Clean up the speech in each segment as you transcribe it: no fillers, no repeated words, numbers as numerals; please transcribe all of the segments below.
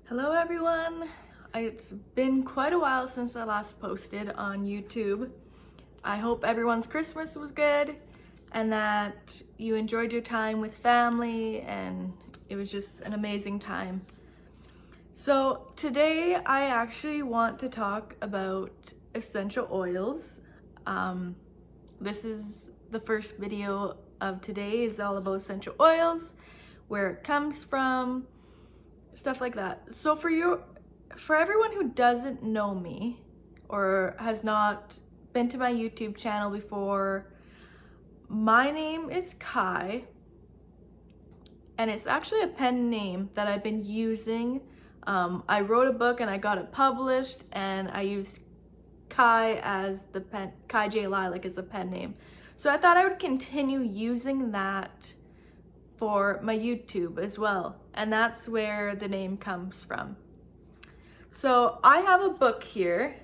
Hello everyone! It's been quite a while since I last posted on YouTube. I hope everyone's Christmas was good and that you enjoyed your time with family and it was just an amazing time. So today I actually want to talk about essential oils. This is the first video of today is all about essential oils, where it comes from, stuff like that. So for everyone who doesn't know me or has not been to my YouTube channel before, my name is Kai, and it's actually a pen name that I've been using. I wrote a book and I got it published, and I used Kai as the pen, Kai J Lilac as a pen name. So I thought I would continue using that for my YouTube as well, and that's where the name comes from. So I have a book here,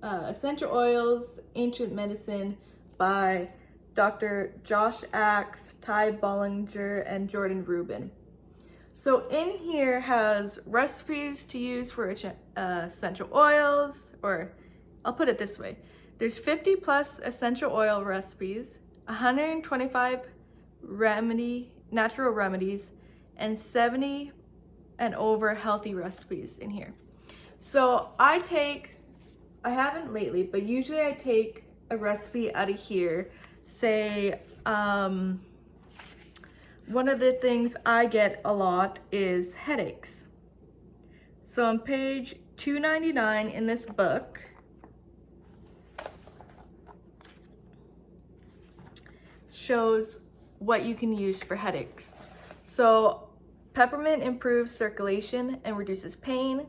Essential Oils, Ancient Medicine by Dr. Josh Axe, Ty Bollinger, and Jordan Rubin. So in here has recipes to use for essential oils, or I'll put it this way. There's 50 plus essential oil recipes, 125 natural remedies, and 70 and over healthy recipes in here. So I haven't lately, but usually I take a recipe out of here. Say, one of the things I get a lot is headaches. So on page 299 in this book, shows what you can use for headaches. So peppermint improves circulation and reduces pain.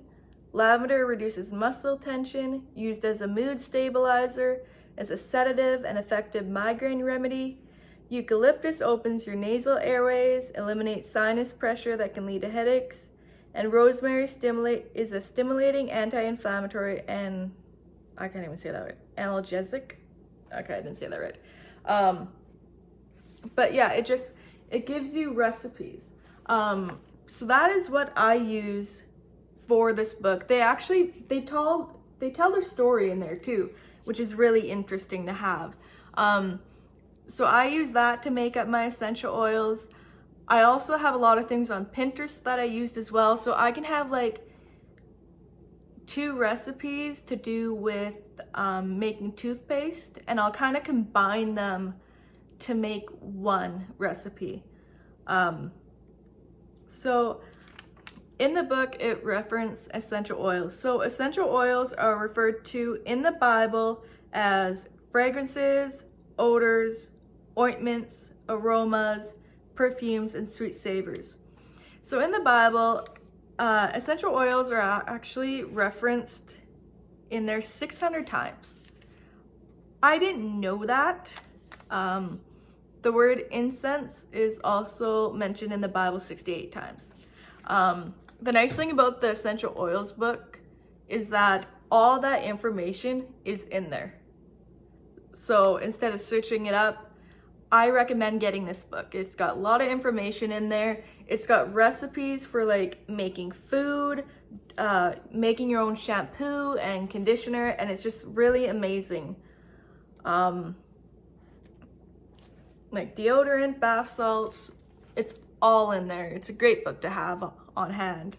Lavender reduces muscle tension, used as a mood stabilizer, as a sedative and effective migraine remedy. Eucalyptus opens your nasal airways, eliminates sinus pressure that can lead to headaches. And rosemary is a stimulating anti-inflammatory and, I can't even say that right, analgesic. Okay, I didn't say that right. But yeah, it gives you recipes. So that is what I use for this book. They tell their story in there too, which is really interesting to have. So I use that to make up my essential oils. I also have a lot of things on Pinterest that I used as well. So I can have like 2 recipes to do with making toothpaste, and I'll kind of combine them to make one recipe. So in the book, it referenced essential oils. So essential oils are referred to in the Bible as fragrances, odors, ointments, aromas, perfumes, and sweet savors. So in the Bible, essential oils are actually referenced in there 600 times. I didn't know that. The word incense is also mentioned in the Bible 68 times. The nice thing about the Essential Oils book is that all that information is in there. So instead of searching it up, I recommend getting this book. It's got a lot of information in there. It's got recipes for like making food, making your own shampoo and conditioner, and it's just really amazing. Like deodorant, bath salts, it's all in there. It's a great book to have on hand.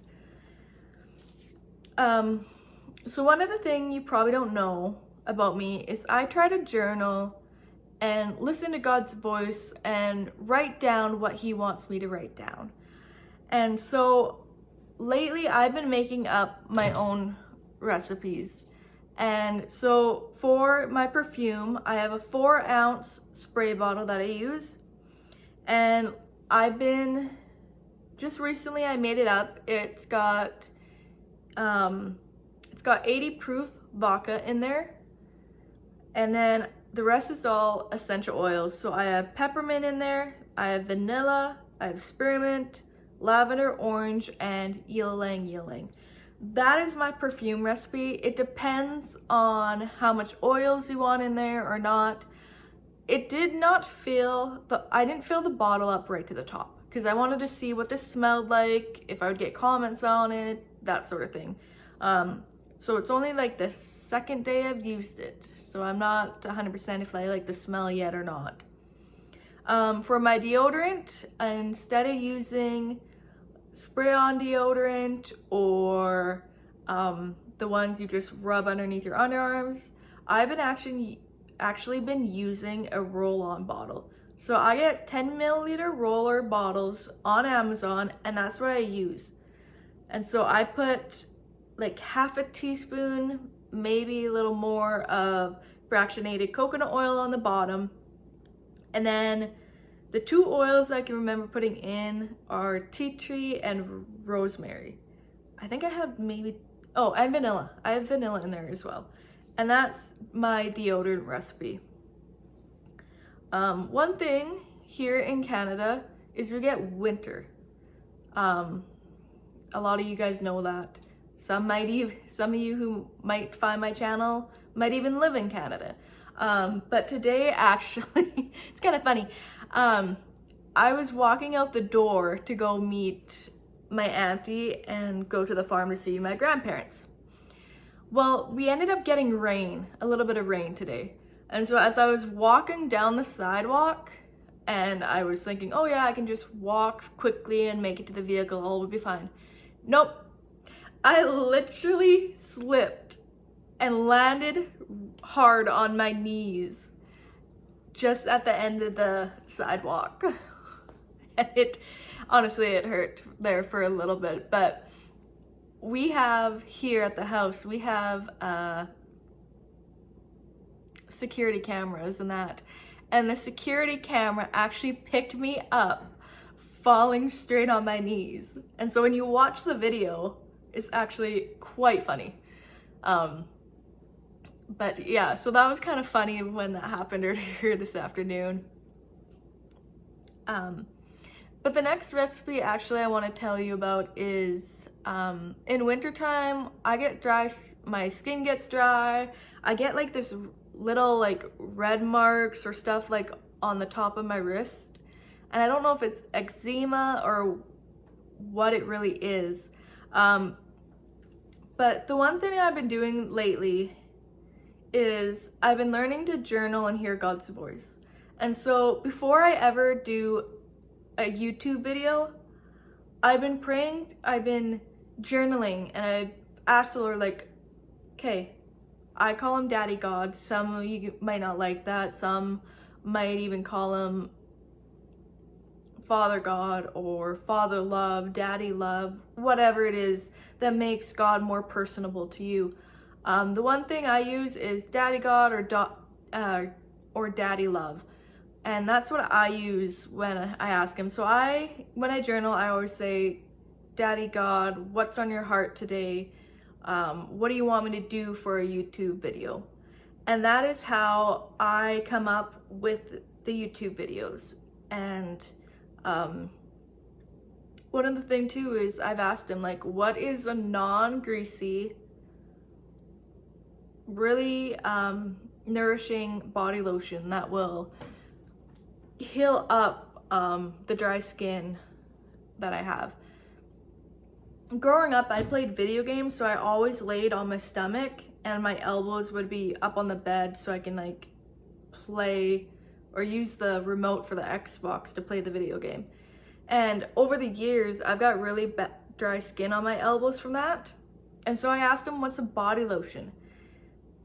So one other thing you probably don't know about me is I try to journal and listen to God's voice and write down what He wants me to write down. And so lately I've been making up my own recipes. And so for my perfume, I have a 4-ounce spray bottle that I use. And just recently I made it up. It's got 80 proof vodka in there. And then the rest is all essential oils. So I have peppermint in there, I have vanilla, I have spearmint, lavender, orange, and ylang ylang. That is my perfume recipe. It depends on how much oils you want in there or not. I didn't fill the bottle up right to the top. because I wanted to see what this smelled like, if I would get comments on it, that sort of thing. So it's only like the second day I've used it, so I'm not 100% if I like the smell yet or not. For my deodorant, instead of using spray-on deodorant or the ones you just rub underneath your underarms, I've been actually been using a roll-on bottle. So I get 10 milliliter roller bottles on Amazon, and that's what I use. And so I put like half a teaspoon, maybe a little more, of fractionated coconut oil on the bottom. And then the two oils I can remember putting in are tea tree and rosemary. I think I have maybe, oh, and vanilla. I have vanilla in there as well. And that's my deodorant recipe. One thing here in Canada is we get winter. A lot of you guys know that. Some of you who might find my channel might even live in Canada. But today, actually, it's kind of funny. I was walking out the door to go meet my auntie and go to the farm to see my grandparents. Well, we ended up getting rain, a little bit of rain today. And so as I was walking down the sidewalk, and I was thinking, oh yeah, I can just walk quickly and make it to the vehicle, all will be fine. Nope. I literally slipped and landed hard on my knees just at the end of the sidewalk. And honestly, it hurt there for a little bit. But we have here at the house, we have security cameras and that. And the security camera actually picked me up falling straight on my knees. And so when you watch the video, it's actually quite funny. But yeah, so that was kind of funny when that happened earlier this afternoon. But the next recipe actually I want to tell you about is in wintertime, I get dry, my skin gets dry. I get like this little like red marks or stuff like on the top of my wrist. And I don't know if it's eczema or what it really is. But the one thing I've been doing lately is I've been learning to journal and hear God's voice. And so before I ever do a YouTube video, I've been praying, I've been journaling, and I asked the Lord, like, okay, I call him Daddy God. Some of you might not like that. Some might even call him Father God or Father Love, Daddy Love, whatever it is that makes God more personable to you. The one thing I use is Daddy God or Daddy Love. And that's what I use when I ask him. So when I journal, I always say, Daddy God, what's on your heart today? What do you want me to do for a YouTube video? And that is how I come up with the YouTube videos. And one of the things too is I've asked him, like, what is a non-greasy, really nourishing body lotion that will heal up the dry skin that I have. Growing up, I played video games, so I always laid on my stomach and my elbows would be up on the bed so I can like play or use the remote for the Xbox to play the video game. And over the years, I've got really dry skin on my elbows from that. And so I asked him what's a body lotion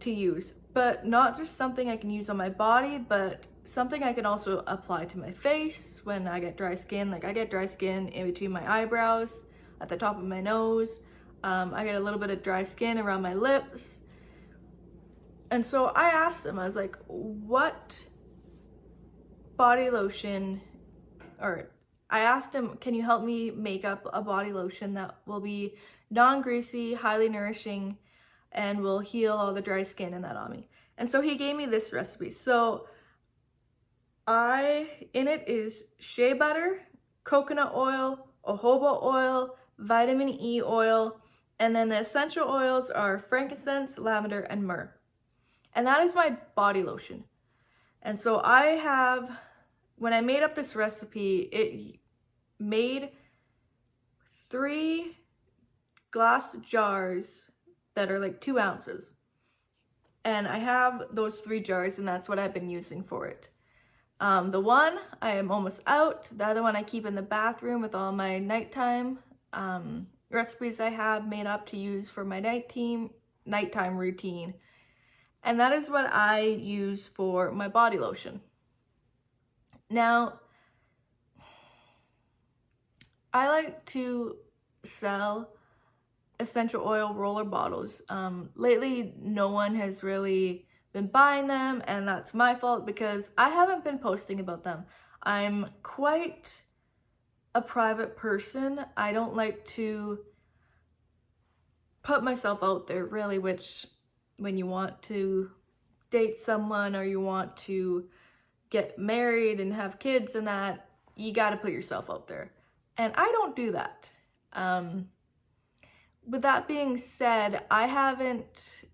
to use, but not just something I can use on my body, but something I can also apply to my face when I get dry skin. Like I get dry skin in between my eyebrows, at the top of my nose. I get a little bit of dry skin around my lips. And so I asked him, I was like, what body lotion, or I asked him, can you help me make up a body lotion that will be non-greasy, highly nourishing, and will heal all the dry skin and that on me? And so he gave me this recipe. So in it is shea butter, coconut oil, jojoba oil, vitamin E oil, and then the essential oils are frankincense, lavender, and myrrh. And that is my body lotion. And so when I made up this recipe, made 3 glass jars that are like 2 ounces. And I have those 3 jars, and that's what I've been using for it. The one I am almost out. The other one I keep in the bathroom with all my nighttime recipes I have made up to use for my nighttime routine. And that is what I use for my body lotion. Now, I like to sell essential oil roller bottles. Lately, no one has really been buying them, and that's my fault because I haven't been posting about them. I'm quite a private person. I don't like to put myself out there, really, which when you want to date someone or you want to get married and have kids and that, you got to put yourself out there. And I don't do that. With that being said, I haven't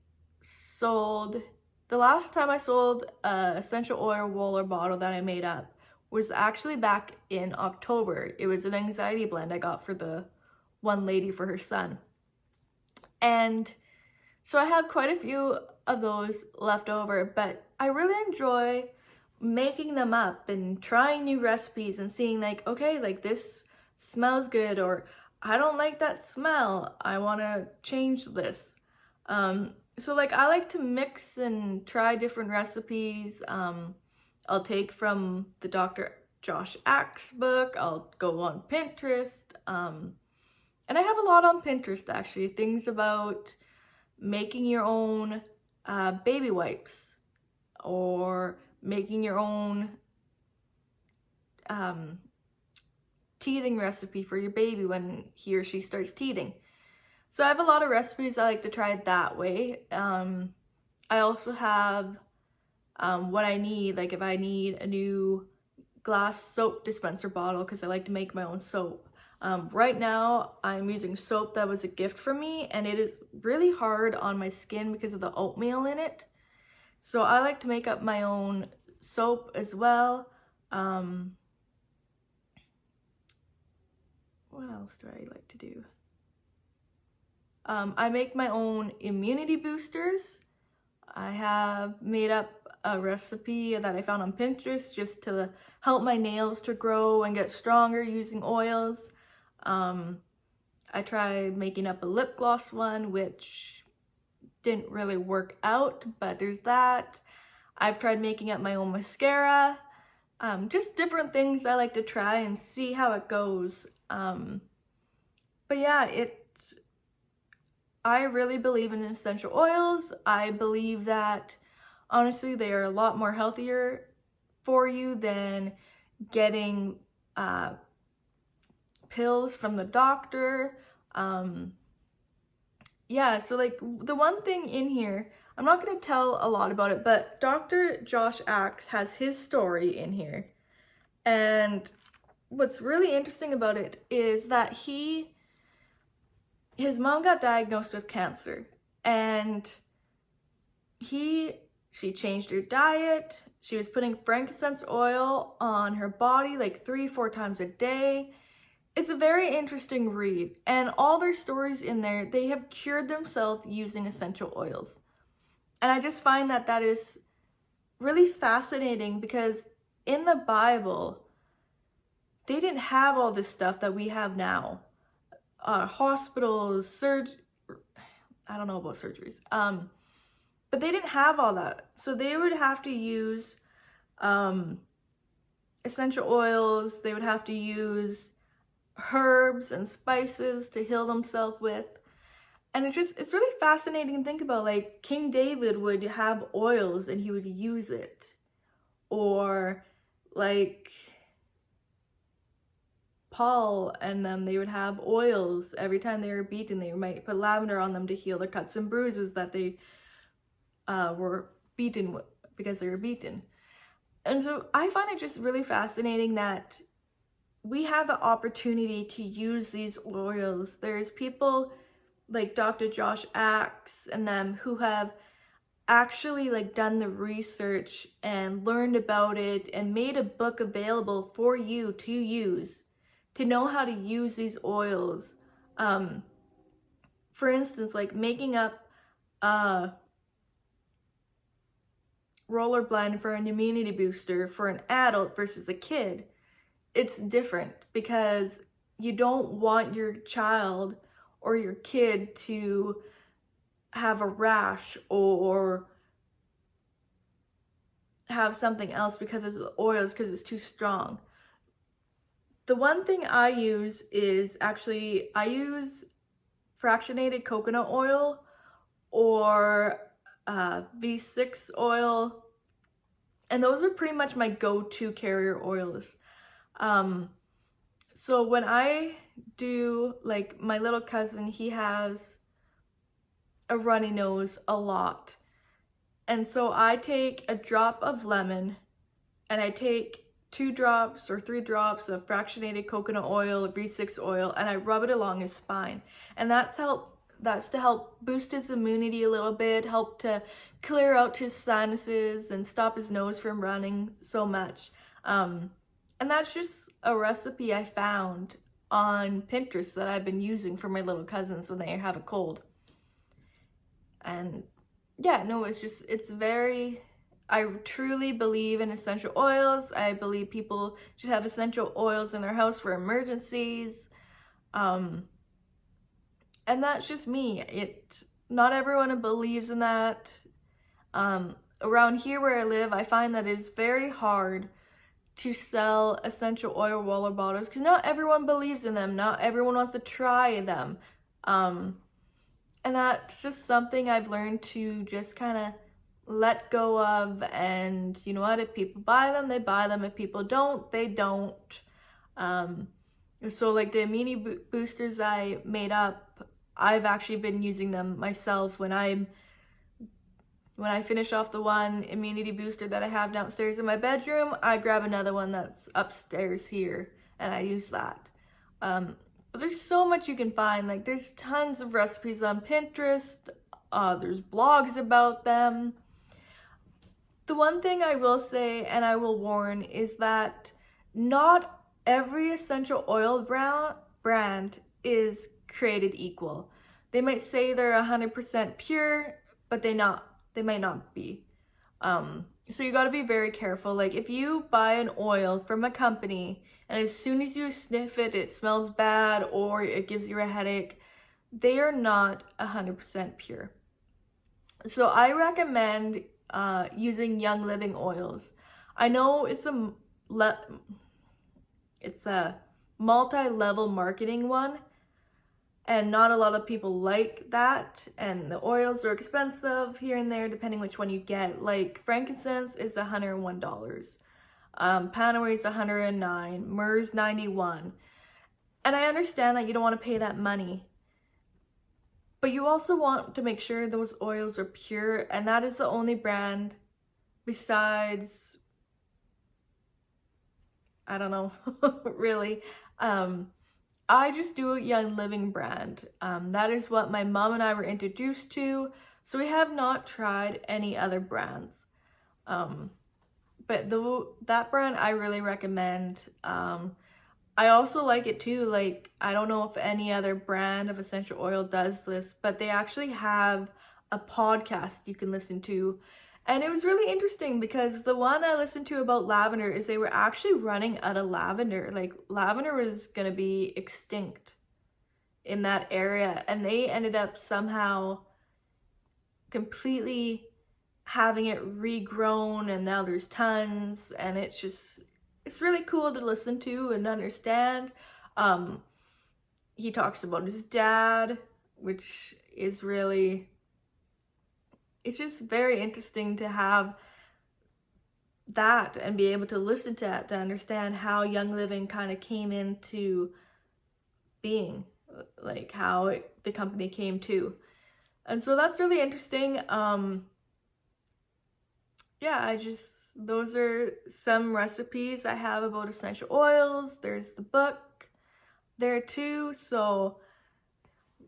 sold, the last time I sold a essential oil roller bottle that I made up was actually back in October. It was an anxiety blend I got for the one lady for her son. And so I have quite a few of those left over, but I really enjoy making them up and trying new recipes and seeing like, okay, like this smells good, or I don't like that smell, I want to change this. So like I like to mix and try different recipes. I'll take from the Dr. Josh Axe book, I'll go on Pinterest, and I have a lot on Pinterest actually, things about making your own baby wipes, or making your own teething recipe for your baby when he or she starts teething. So I have a lot of recipes I like to try that way. I also have what I need, like if I need a new glass soap dispenser bottle because I like to make my own soap. Right now I'm using soap that was a gift from me, and it is really hard on my skin because of the oatmeal in it. So I like to make up my own soap as well. What else do I like to do? I make my own immunity boosters. I have made up a recipe that I found on Pinterest just to help my nails to grow and get stronger using oils. I tried making up a lip gloss one, which didn't really work out, but there's that. I've tried making up my own mascara. Just different things I like to try and see how it goes. But yeah, I really believe in essential oils. I believe that honestly they are a lot more healthier for you than getting pills from the doctor. Yeah, so like the one thing in here, I'm not going to tell a lot about it, but Dr. Josh Axe has his story in here. And what's really interesting about it is that his mom got diagnosed with cancer, and she changed her diet. She was putting frankincense oil on her body like 3-4 times a day. It's a very interesting read, and all their stories in there, they have cured themselves using essential oils. And I just find that that is really fascinating because in the Bible, they didn't have all this stuff that we have now. Hospitals, I don't know about surgeries, but they didn't have all that. So they would have to use essential oils, they would have to use herbs and spices to heal themselves with. And it's really fascinating to think about, like King David would have oils and he would use it. Or like Paul and them, they would have oils every time they were beaten. They might put lavender on them to heal the cuts and bruises that they were beaten with because they were beaten. And so I find it just really fascinating that we have the opportunity to use these oils. There's people like Dr. Josh Axe and them who have actually like done the research and learned about it and made a book available for you to use to know how to use these oils. For instance, like making up a roller blend for an immunity booster for an adult versus a kid, it's different because you don't want your child or your kid to have a rash or have something else because of the oils, because it's too strong. The one thing I use is I use fractionated coconut oil or V6 oil, and those are pretty much my go-to carrier oils. So when I do, like my little cousin, he has a runny nose a lot, and so I take a drop of lemon and I take 2 drops or 3 drops of fractionated coconut oil, V6 oil, and I rub it along his spine, and that's to help boost his immunity a little bit, help to clear out his sinuses and stop his nose from running so much. And that's just a recipe I found on Pinterest that I've been using for my little cousins when they have a cold. And yeah, no, I truly believe in essential oils. I believe people should have essential oils in their house for emergencies. And that's just me. Not everyone believes in that. Around here where I live, I find that it's very hard to sell essential oil water bottles because not everyone believes in them. Not everyone wants to try them. And that's just something I've learned to just kind of let go of. And you know what? If people buy them, they buy them. If people don't, they don't. So like the immunity boosters I made up, I've actually been using them myself. When I finish off the one immunity booster that I have downstairs in my bedroom, I grab another one that's upstairs here and I use that. But there's so much you can find. Like there's tons of recipes on Pinterest. There's blogs about them. The one thing I will say, and I will warn, is that not every essential oil brand is created equal. They might say they're 100% pure, but they might not be. So you got to be very careful. Like if you buy an oil from a company and as soon as you sniff it, it smells bad or it gives you a headache, they are not 100% pure. So I recommend using Young Living oils. I know it's a multi-level marketing one, and not a lot of people like that, and the oils are expensive here and there depending which one you get. Like frankincense is $101, Panerai is $109, myrrh's $91, and I understand that you don't want to pay that money, but you also want to make sure those oils are pure, and that is the only brand besides, I don't know, really. I just do a Young Living brand. That is what my mom and I were introduced to, so we have not tried any other brands. But that brand I really recommend. I also like it too. Like, I don't know if any other brand of essential oil does this, but they actually have a podcast you can listen to. And it was really interesting because the one I listened to about lavender is they were actually running out of lavender. Like lavender was going to be extinct in that area. And they ended up somehow completely having it regrown, and now there's tons, and it's really cool to listen to and understand. He talks about his dad, which is really, it's just very interesting to have that and be able to listen to that to understand how Young Living kind of came into being, like how the company came to. And so that's really interesting. Yeah, those are some recipes I have about essential oils. There's the book there too. So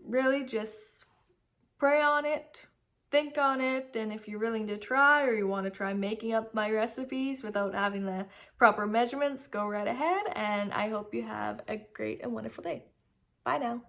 really just pray on it, think on it, and if you're willing to try or you want to try making up my recipes without having the proper measurements, go right ahead, and I hope you have a great and wonderful day. Bye now.